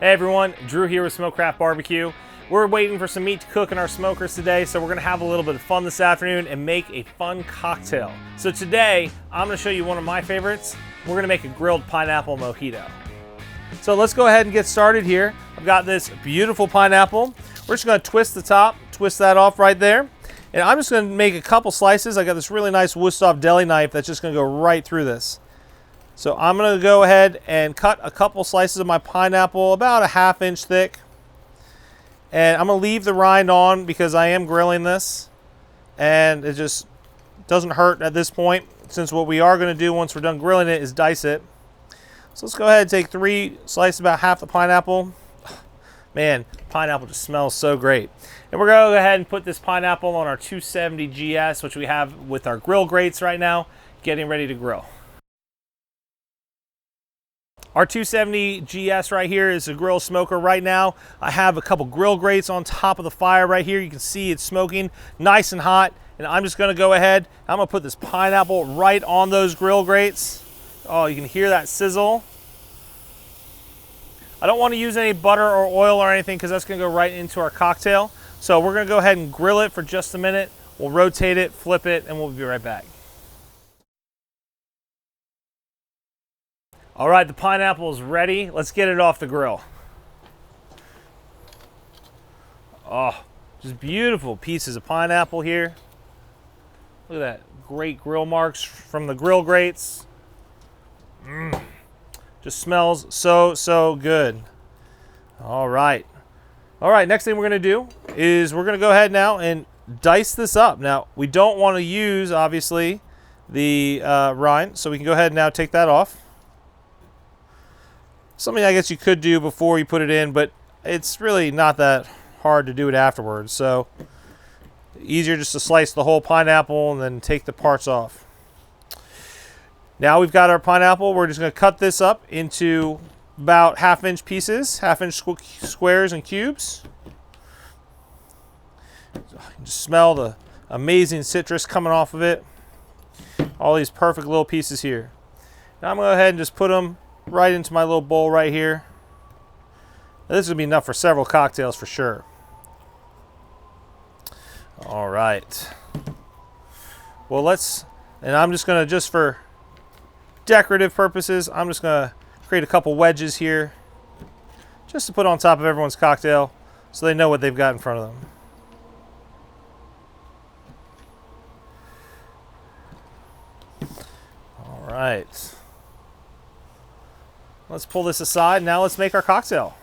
Hey everyone, Drew here with Smokecraft Barbecue. We're waiting for some meat to cook in our smokers today, so we're gonna have a little bit of fun this afternoon and make a fun cocktail. So today, I'm gonna show you one of my favorites. We're gonna make a grilled pineapple mojito. So let's go ahead and get started here. I've got this beautiful pineapple. We're just gonna twist the top, twist that off right there. And I'm just gonna make a couple slices. I got this really nice Wusthof deli knife that's just gonna go right through this. So I'm gonna go ahead and cut a couple slices of my pineapple, about a ½ inch thick. And I'm gonna leave the rind on because I am grilling this. And it just doesn't hurt at this point, since what we are gonna do once we're done grilling it is dice it. So let's go ahead and take 3 slices, about half the pineapple. Man, pineapple just smells so great. And we're gonna go ahead and put this pineapple on our 270 GS, which we have with our grill grates right now, getting ready to grill. Our 270 GS right here is a grill smoker right now. I have a couple grill grates on top of the fire right here. You can see it's smoking nice and hot. And I'm just gonna go ahead, I'm gonna put this pineapple right on those grill grates. Oh, you can hear that sizzle. I don't wanna use any butter or oil or anything because that's gonna go right into our cocktail. So we're gonna go ahead and grill it for just a minute. We'll rotate it, flip it, and we'll be right back. All right, the pineapple is ready. Let's get it off the grill. Oh, just beautiful pieces of pineapple here. Look at that, great grill marks from the grill grates. Just smells so good. All right, next thing we're gonna do is we're gonna go ahead now and dice this up. Now, we don't wanna use, obviously, the rind, so we can go ahead and now take that off. Something I guess you could do before you put it in, but it's really not that hard to do it afterwards. So easier just to slice the whole pineapple and then take the parts off. Now we've got our pineapple. We're just going to cut this up into about ½ inch pieces, ½ inch squares and cubes. You can just smell the amazing citrus coming off of it. All these perfect little pieces here. Now I'm going to go ahead and just put them right into my little bowl right here. Now, this is gonna be enough for several cocktails for sure. All right. Well, and I'm just gonna, just for decorative purposes, I'm just gonna create a couple wedges here just to put on top of everyone's cocktail so they know what they've got in front of them. All right. Let's pull this aside. Now let's make our cocktail.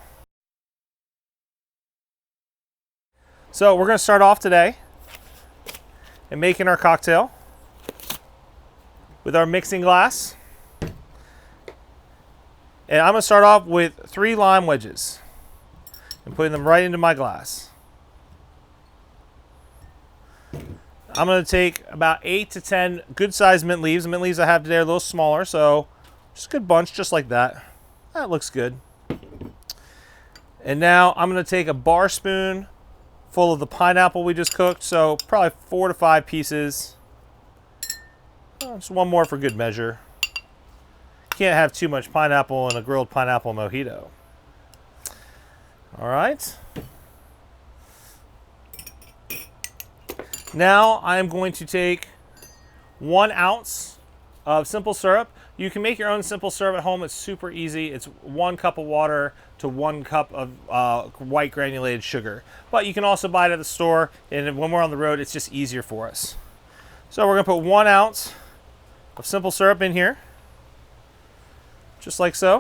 So we're going to start off today and making our cocktail with our mixing glass. And I'm going to start off with 3 lime wedges and putting them right into my glass. I'm going to take about 8 to 10 good sized mint leaves. The mint leaves I have today are a little smaller, so just a good bunch, just like that. That looks good. And now I'm going to take a bar spoon full of the pineapple we just cooked, so probably 4 to 5 pieces. Just one more for good measure. Can't have too much pineapple in a grilled pineapple mojito. All right. Now I'm going to take 1 ounce of simple syrup. You can make your own simple syrup at home. It's super easy. It's 1 cup of water to 1 cup of white granulated sugar. But you can also buy it at the store, and when we're on the road, it's just easier for us. So we're gonna put 1 ounce of simple syrup in here, just like so.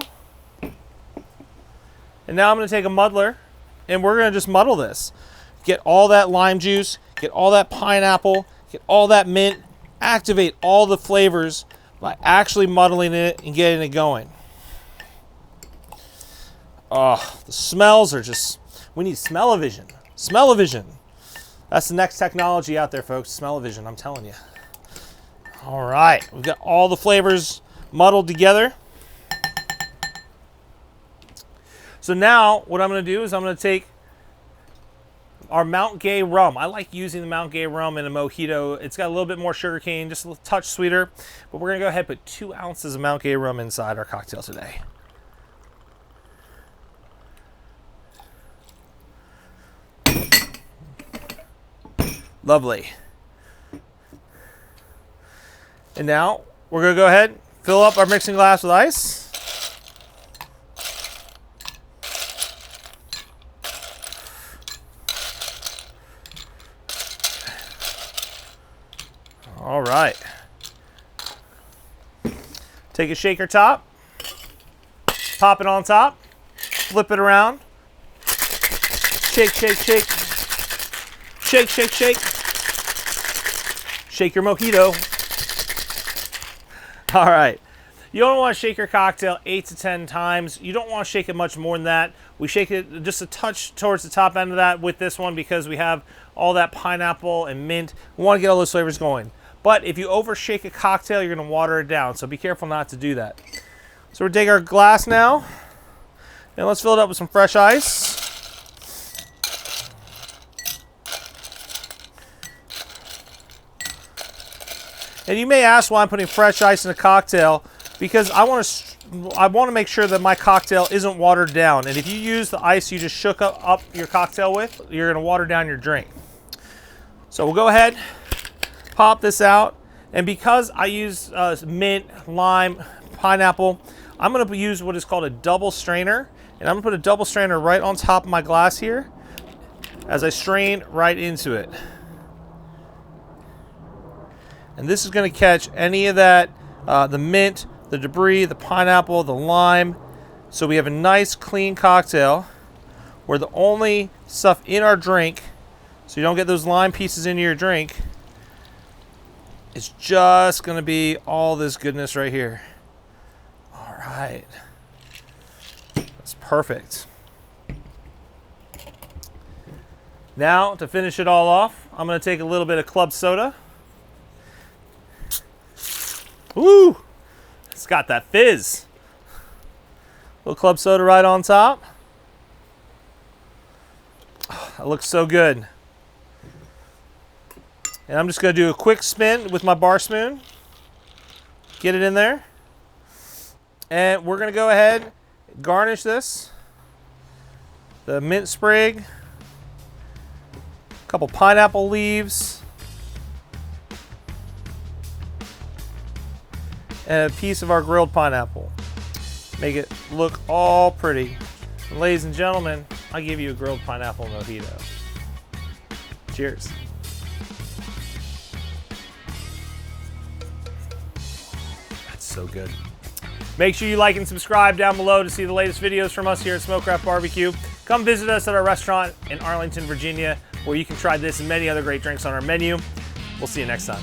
And now I'm gonna take a muddler, and we're gonna just muddle this. Get all that lime juice, get all that pineapple, get all that mint, activate all the flavors by actually muddling it and getting it going. Oh, the smells are just, we need smell-o-vision. Smell-o-vision. That's the next technology out there, folks. Smell-o-vision, I'm telling you. All right, we've got all the flavors muddled together. So now what I'm gonna do is I'm gonna take our Mount Gay rum. I like using the Mount Gay rum in a mojito. It's got a little bit more sugar cane, just a touch sweeter, but we're gonna go ahead and put 2 ounces of Mount Gay rum inside our cocktail today. Lovely. And now we're gonna go ahead, fill up our mixing glass with ice. All right. Take a shaker top, pop it on top, flip it around, shake, shake, shake, shake, shake, shake, shake your mojito. All right. You don't want to shake your cocktail 8 to 10 times. You don't want to shake it much more than that. We shake it just a touch towards the top end of that with this one because we have all that pineapple and mint. We want to get all those flavors going. But if you overshake a cocktail, you're going to water it down. So be careful not to do that. So we're going to take our glass now, and let's fill it up with some fresh ice. And you may ask why I'm putting fresh ice in a cocktail, because I want to make sure that my cocktail isn't watered down. And if you use the ice you just shook up your cocktail with, you're going to water down your drink. So we'll go ahead, pop this out, and because I use mint, lime, pineapple, I'm going to use what is called a double strainer, and I'm going to put a double strainer right on top of my glass here as I strain right into it. And this is going to catch any of that, the mint, the debris, the pineapple, the lime. So we have a nice clean cocktail where the only stuff in our drink, so you don't get those lime pieces into your drink, it's just going to be all this goodness right here. All right. That's perfect. Now, to finish it all off, I'm going to take a little bit of club soda. Woo! It's got that fizz. Little club soda right on top. Oh, that looks so good. And I'm just going to do a quick spin with my bar spoon. Get it in there. And we're going to go ahead, garnish this. The mint sprig. A couple pineapple leaves. And a piece of our grilled pineapple. Make it look all pretty. And ladies and gentlemen, I give you a grilled pineapple mojito. Cheers. That's so good. Make sure you like and subscribe down below to see the latest videos from us here at Smokecraft Barbecue. Come visit us at our restaurant in Arlington, Virginia, where you can try this and many other great drinks on our menu. We'll see you next time.